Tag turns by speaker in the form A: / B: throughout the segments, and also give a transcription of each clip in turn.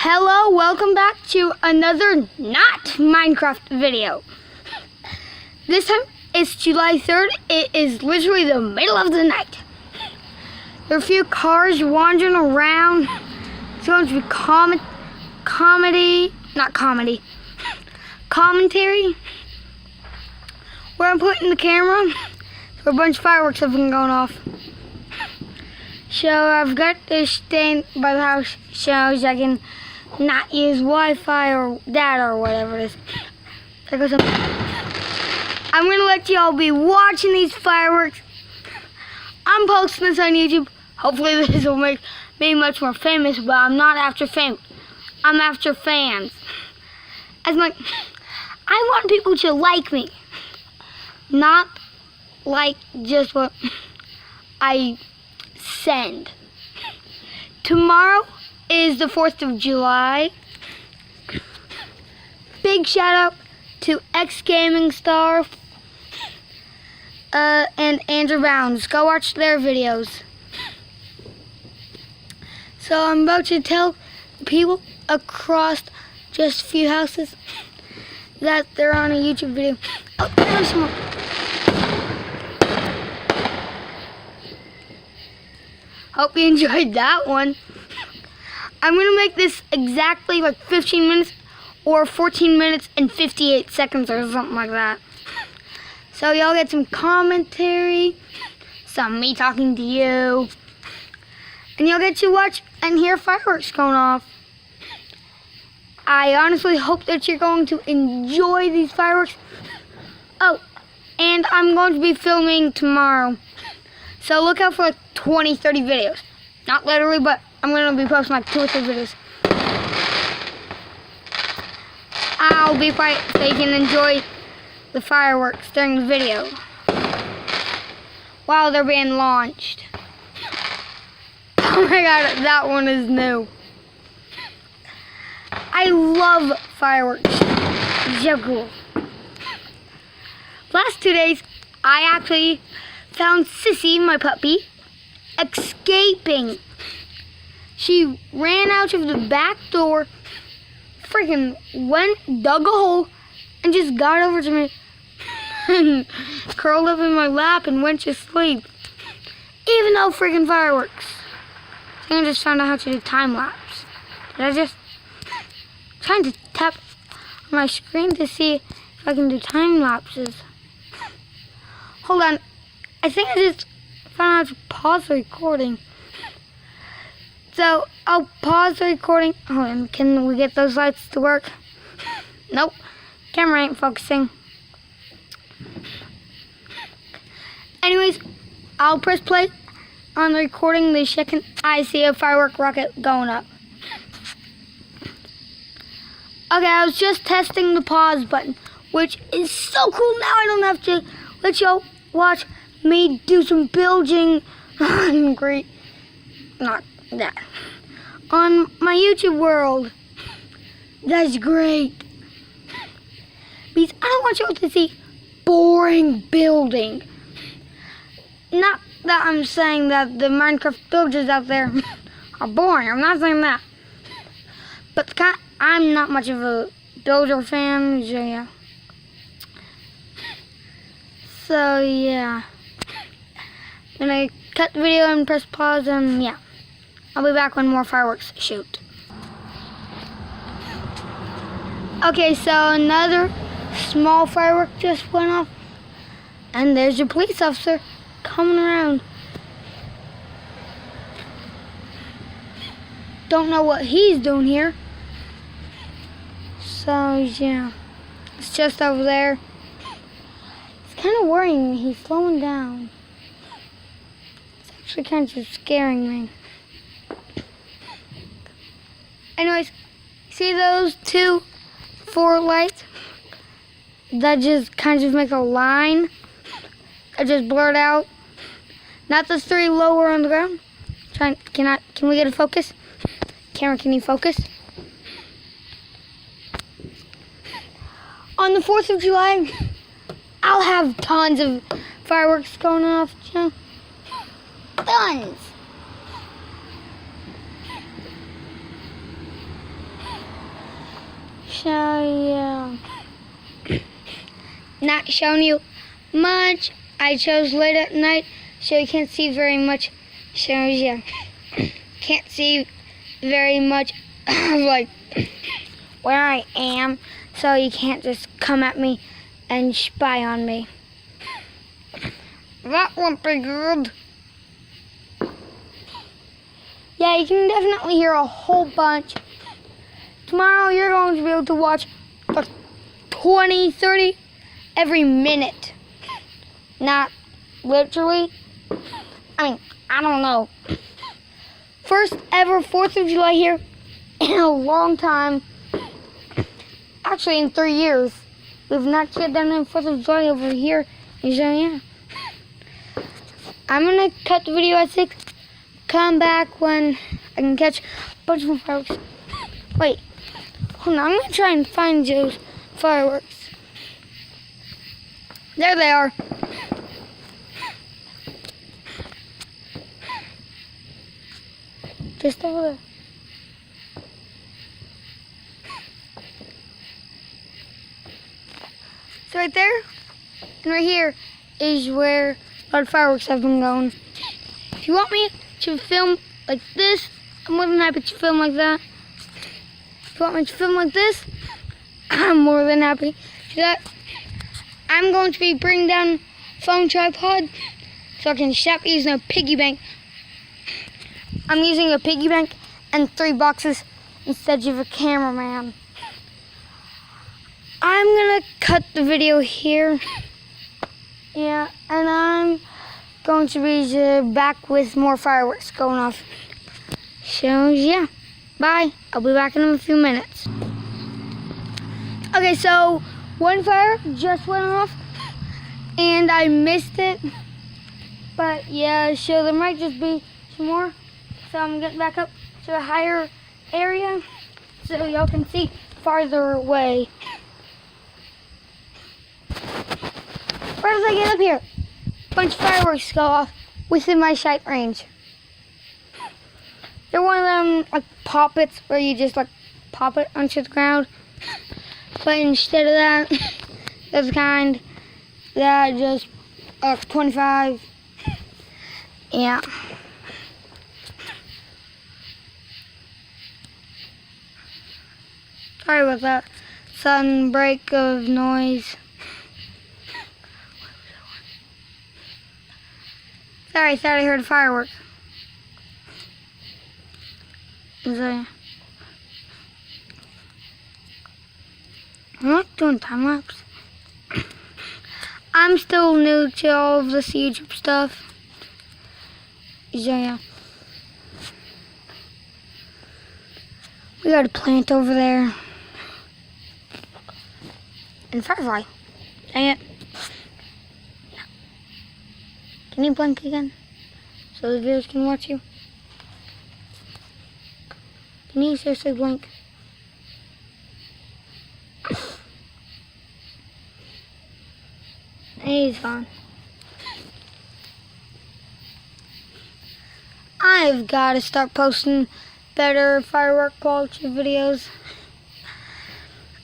A: Hello, welcome back to another not Minecraft video. This time it's July 3rd. It is literally the middle of the night. There are a few cars wandering around. It's going to be commentary. Where I'm putting the camera, so a bunch of fireworks have been going off. So I've got this thing by the house so I can not use Wi-Fi or data or whatever it is. There goes I'm gonna let y'all be watching these fireworks. I'm posting this on YouTube. Hopefully this will make me much more famous, but I'm not after fame. I'm after fans. I want people to like me. Not like just what I send. Tomorrow is the 4th of July. Big shout out to X Gaming Star and Andrew Bounds. Go watch their videos. So I'm about to tell people across just a few houses that they're on a YouTube video. Oh, there's some more. Hope you enjoyed that one. I'm going to make this exactly like 15 minutes or 14 minutes and 58 seconds or something like that. So y'all get some commentary, some me talking to you, and y'all get to watch and hear fireworks going off. I honestly hope that you're going to enjoy these fireworks. Oh, and I'm going to be filming tomorrow. So look out for like 20, 30 videos. Not literally, but I'm going to be posting like 2 or 3 videos. I'll be quiet so you can enjoy the fireworks during the video while they're being launched. Oh my god, that one is new. I love fireworks. So cool. Last 2 days, I actually found Sissy, my puppy, escaping. She ran out of the back door, freaking dug a hole, and just got over to me and curled up in my lap and went to sleep. Even though freaking fireworks. I just found out how to do time lapse. Trying to tap on my screen to see if I can do time lapses. Hold on. I think I just found out how to pause the recording. So I'll pause the recording. Hold on, can we get those lights to work? Nope, camera ain't focusing. Anyways, I'll press play on the recording the second I see a firework rocket going up. Okay, I was just testing the pause button, which is so cool. Now I don't have to let y'all watch me do some building on my YouTube world. That's great. Because I don't want y'all to see boring building. Not that I'm saying that the Minecraft builders out there are boring. I'm not saying that. But I'm not much of a builder fan, so yeah. So yeah. Then I cut the video and press pause, and yeah. I'll be back when more fireworks shoot. Okay, so another small firework just went off. And there's your police officer coming around. Don't know what he's doing here. So, yeah. It's just over there. It's kind of worrying me. He's slowing down. It's actually kind of scaring me. Anyways, see those 2 4 lights that just kind of make a line? I just blurred out. Not the 3 lower on the ground. Can we get a focus? Camera, can you focus? On the 4th of July, I'll have tons of fireworks going off. Tons. So yeah, not showing you much. I chose late at night, so you can't see very much. So yeah, can't see very much of like where I am. So you can't just come at me and spy on me. That won't be good. Yeah, you can definitely hear a whole bunch. Tomorrow you're going to be able to watch like 20, 30 every minute. Not literally. I mean, I don't know. First ever 4th of July here in a long time. Actually, in 3 years. We've not yet done a 4th of July over here. So yeah. I'm going to cut the video at 6. Come back when I can catch a bunch more fireworks. Wait. Hold on. I'm going to try and find those fireworks. There they are. Just over there. So right there and right here is where a lot of fireworks have been going. If you want me to film like this, I'm more than happy to film like that. If you want me to film like this, I'm more than happy to do that. I'm going to be bringing down phone tripod so I can stop using a piggy bank. I'm using a piggy bank and 3 boxes instead of a cameraman. I'm gonna cut the video here. Yeah, and I'm going to be back with more fireworks going off. So yeah, bye. I'll be back in a few minutes. Okay, so one fire just went off and I missed it. But yeah, so there might just be some more. So I'm getting back up to a higher area so y'all can see farther away. Right as I get up here, a bunch of fireworks go off within my sight range. They're one of them like poppets where you just like pop it onto the ground. But instead of that, there's a kind that just 25. Yeah. Sorry about that sudden break of noise. Sorry, I thought I heard a firework. I'm not doing time lapse. I'm still new to all of this YouTube stuff. So yeah. We got a plant over there. And firefly. Dang it. Can you blink again? So the viewers can watch you? Can you seriously blink? He's gone. I've got to start posting better firework quality videos.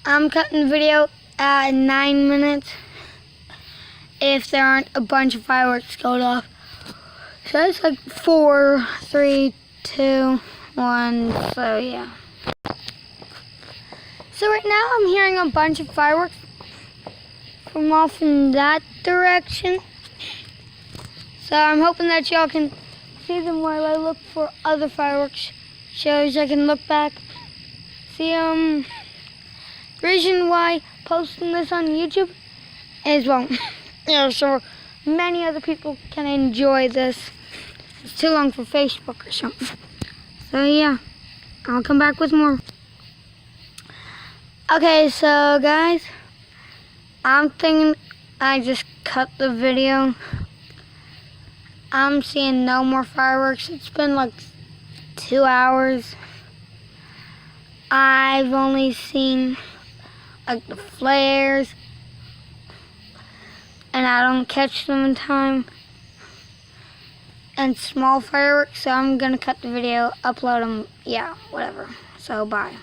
A: I'm cutting the video at 9 minutes if there aren't a bunch of fireworks going off. So it's like 4, 3, 2, 1, so yeah. So right now I'm hearing a bunch of fireworks from off in that direction. So I'm hoping that y'all can see them while I look for other fireworks shows. I can look back, see the reason why posting this on YouTube is, well, so many other people can enjoy this. It's too long for Facebook or something. So yeah, I'll come back with more. Okay, so guys, I'm thinking I just cut the video. I'm seeing no more fireworks. It's been like 2 hours. I've only seen like the flares, and I don't catch them in time, and small fireworks, so I'm gonna cut the video, upload them, yeah, whatever. So bye.